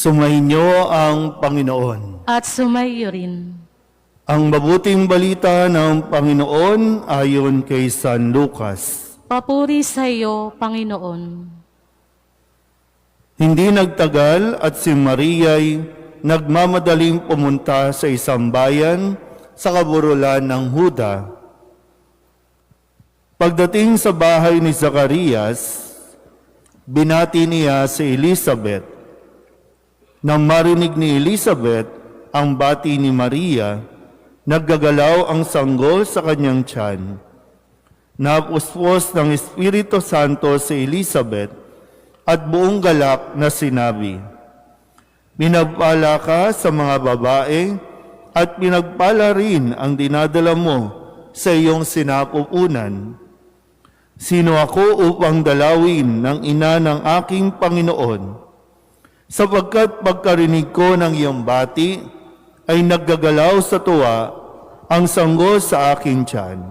Sumainyo ang Panginoon. At sumaiyo rin. Ang mabuting balita ng Panginoon ayon kay San Lucas. Papuri sa iyo, Panginoon. Hindi nagtagal at si Maria'y nagmamadaling pumunta sa isang bayan sa kaburulan ng Huda. Pagdating sa bahay ni Zacarias, binati niya si Elizabeth. Nang marinig ni Elizabeth ang bati ni Maria, naggagalaw ang sanggol sa kanyang tiyan. Napuspos ng Espiritu Santo si Elizabeth at buong galak na sinabi, "Pinagpala ka sa mga babae at pinagpala rin ang dinadala mo sa iyong sinapupunan. Sino ako upang dalawin ng ina ng aking Panginoon? Sapagkat pagkarinig ko ng iyong bati, ay naggagalaw sa tuwa ang sanggol sa aking tiyan.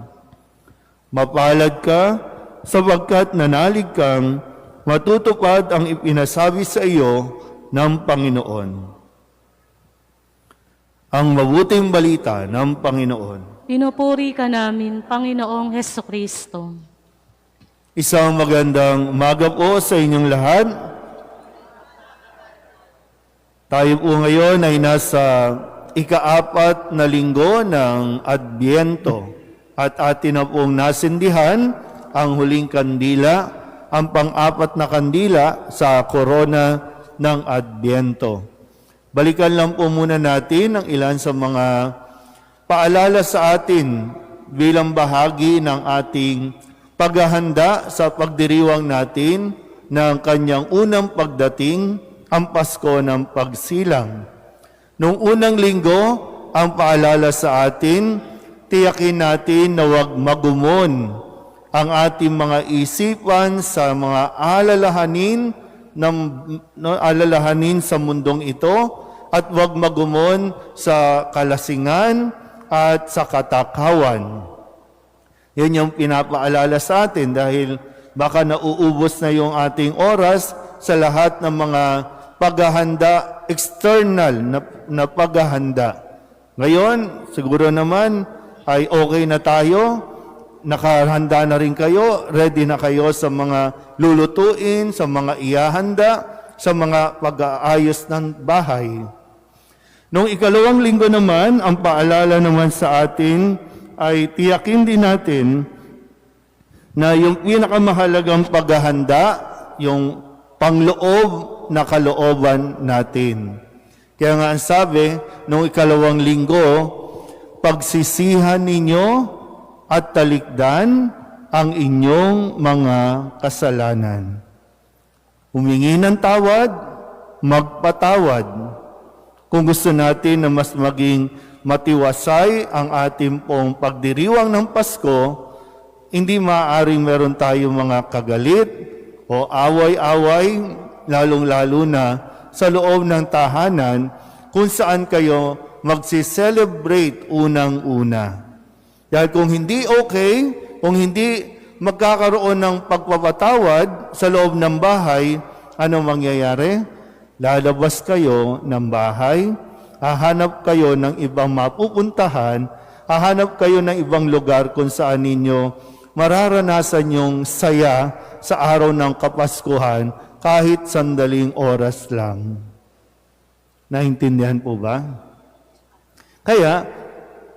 Mapalad ka, sapagkat nanalig kang matutupad ang ipinasabi sa iyo ng Panginoon." Ang mabuting balita ng Panginoon. Pinupuri ka namin, Panginoong Hesukristo. Isang magandang umaga po sa inyong lahat. Tayo po ngayon ay nasa ika-4 na linggo ng Adbyento at atin na pong nasindihan ang huling kandila, ang pang-4 na kandila sa korona ng Adbyento. Balikan lang po muna natin ang ilan sa mga paalala sa atin bilang bahagi ng ating paghahanda sa pagdiriwang natin ng kanyang unang pagdating, ang Pasko ng Pagsilang. Noong unang linggo, ang paalala sa atin, tiyakin natin na huwag magumon ang ating mga isipan sa mga alalahanin sa mundong ito at huwag magumon sa kalasingan at sa katakawan. Yan yung pinapaalala sa atin dahil baka nauubos na yung ating oras sa lahat ng mga paghahanda, external na paghahanda. Ngayon, siguro naman ay okay na tayo, nakahanda na rin kayo, ready na kayo sa mga lulutuin, sa mga ihahanda, sa mga pag-aayos ng bahay. Noong ikalawang linggo naman, ang paalala naman sa atin ay tiyakin din natin na yung pinakamahalagang paghahanda, yung pangloob na kalooban natin. Kaya nga ang sabi, noong ikalawang linggo, pagsisihan ninyo at talikdan ang inyong mga kasalanan. Humingi ng tawad, magpatawad. Kung gusto natin na mas maging matiwasay ang ating pong pagdiriwang ng Pasko, hindi maaaring meron tayong mga kagalit o away-away, lalong-lalo na sa loob ng tahanan kung saan kayo magsi-celebrate unang-una. Dahil kung hindi okay, kung hindi magkakaroon ng pagpapatawad sa loob ng bahay, ano mangyayari? Lalabas kayo ng bahay, hahanap kayo ng ibang mapupuntahan, hahanap kayo ng ibang lugar kung saan ninyo mararanasan yung saya sa araw ng Kapaskuhan kahit sandaling oras lang. Naintindihan po ba? Kaya,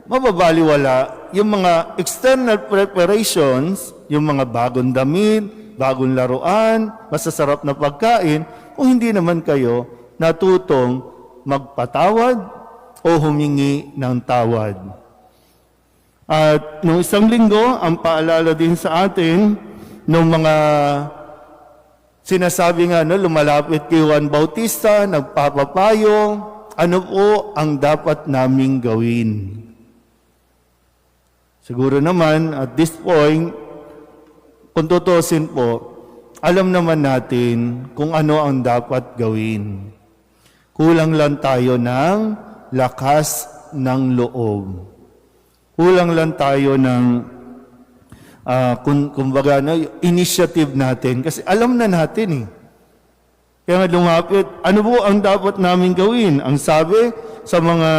mababaliwala yung mga external preparations, yung mga bagong damit, bagong laruan, masasarap na pagkain, kung hindi naman kayo natutong magpatawad o humingi ng tawad. At noong isang linggo, ang paalala din sa atin, ng mga sinasabi nga, lumalapit kay Juan Bautista, nagpapapayo, ano po ang dapat naming gawin? Siguro naman, at this point, kung tutusin po, alam naman natin kung ano ang dapat gawin. Kulang lang tayo ng lakas ng loob. Kulang lang tayo ng kumbaga, initiative natin. Kasi alam na natin Kaya nga lumapit, ano po ang dapat namin gawin? Ang sabi sa mga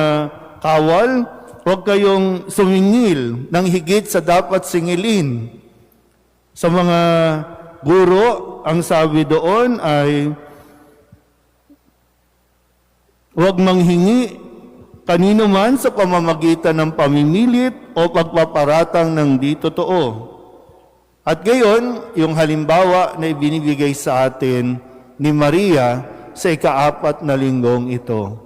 kawal, huwag kayong sumingil ng higit sa dapat singilin. Sa mga guro, ang sabi doon ay, huwag manghingi kanino man sa pamamagitan ng pamimilit o pagpaparatang ng di totoo. At gayon, yung halimbawa na ibinibigay sa atin ni Maria sa ika-4 na linggong ito.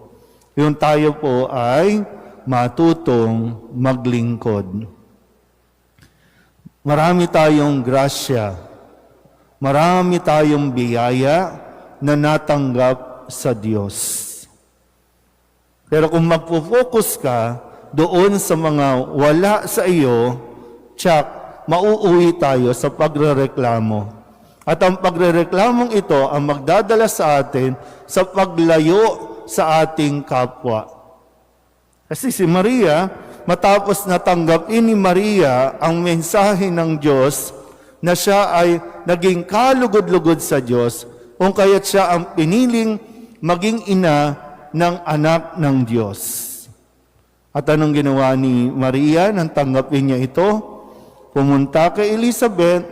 Yung tayo po ay matutong maglingkod. Marami tayong grasya, marami tayong biyaya na natanggap sa Diyos. Pero kung magpo-focus ka doon sa mga wala sa iyo, tsak, mauuwi tayo sa pagrereklamo. At ang pagrereklamong ito ang magdadala sa atin sa paglayo sa ating kapwa. Kasi si Maria, matapos natanggapin ni Maria ang mensahe ng Diyos na siya ay naging kalugod-lugod sa Diyos, kung kaya't siya ang piniling maging ina ng anak ng Diyos. At anong ginawa ni Maria nang tanggapin niya ito? Pumunta kay Elizabeth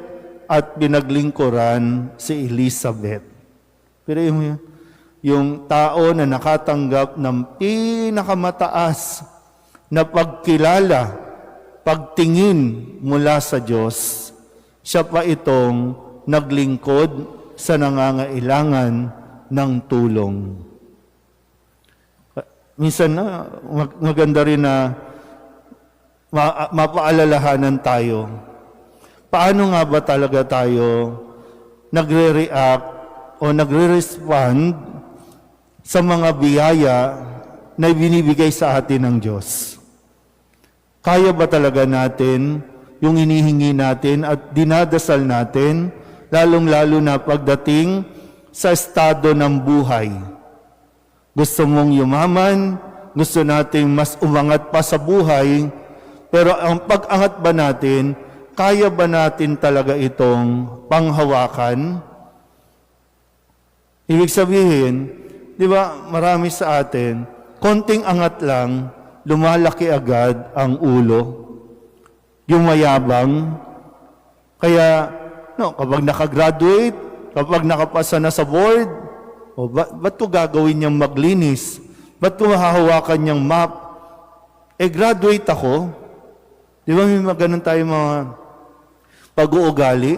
at binaglingkuran si Elizabeth. Pero yung tao na nakatanggap ng pinakamataas na pagkilala, pagtingin mula sa Diyos, siya pa itong naglingkod sa nangangailangan ng tulong. Minsan na maganda rin na mapaalalahanan tayo. Paano nga ba talaga tayo nagre-react o nagre-respond sa mga biyaya na binibigay sa atin ng Diyos? Kaya ba talaga natin yung hinihingi natin at dinadasal natin, lalong-lalo na pagdating sa estado ng buhay? Gusto mong yumaman, gusto nating mas umangat pa sa buhay, pero ang pag-angat ba natin, kaya ba natin talaga itong panghawakan? Ibig sabihin, di ba, marami sa atin, konting angat lang, lumalaki agad ang ulo. Yung mayabang. Kaya, kapag nakagraduate, kapag nakapasa na sa board, ba't ko gagawin niyang maglinis? Ba't ko mahahawakan niyang map? Graduate ako. Di ba may maganon tayo mga pag-uugali?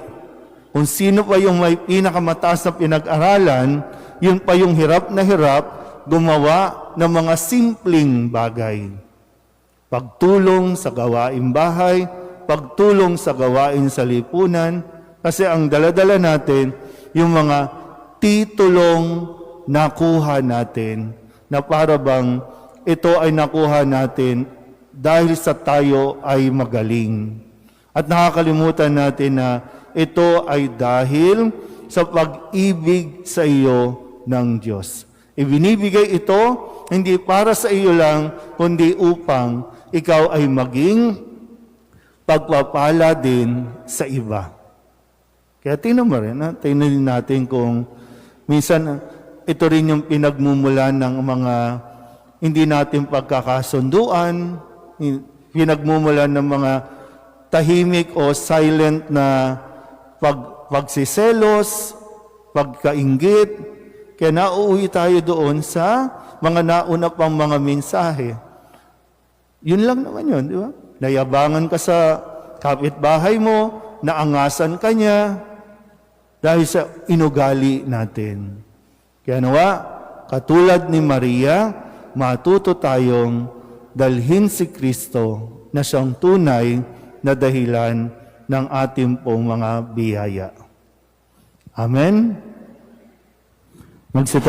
Kung sino pa yung may pinakamataas na pinag-aralan, yun pa yung hirap na hirap gumawa ng mga simpleng bagay. Pagtulong sa gawaing bahay, pagtulong sa gawain sa lipunan, kasi ang daladala natin, yung mga titulong nakuha natin, na para bang ito ay nakuha natin dahil sa tayo ay magaling. At nakakalimutan natin na ito ay dahil sa pag-ibig sa iyo ng Diyos. Ibinibigay ito hindi para sa iyo lang, kundi upang ikaw ay maging pagpapala din sa iba. Kaya tingnan mo rin, tingnan natin kung minsan ito rin yung pinagmumulan ng mga hindi natin pagkakasunduan, pinagmumulan ng mga tahimik o silent na pagsiselos, pagkainggit. Kaya nauuwi tayo doon sa mga nauna pang mga mensahe. Yun lang naman yun, di ba? Nayabangan ka sa kapitbahay mo, naangasan ka niya, dahil sa inugali natin. Kaya nawa, katulad ni Maria, matuto tayong dalhin si Kristo na siyang tunay na dahilan ng ating pong mga biyaya. Amen?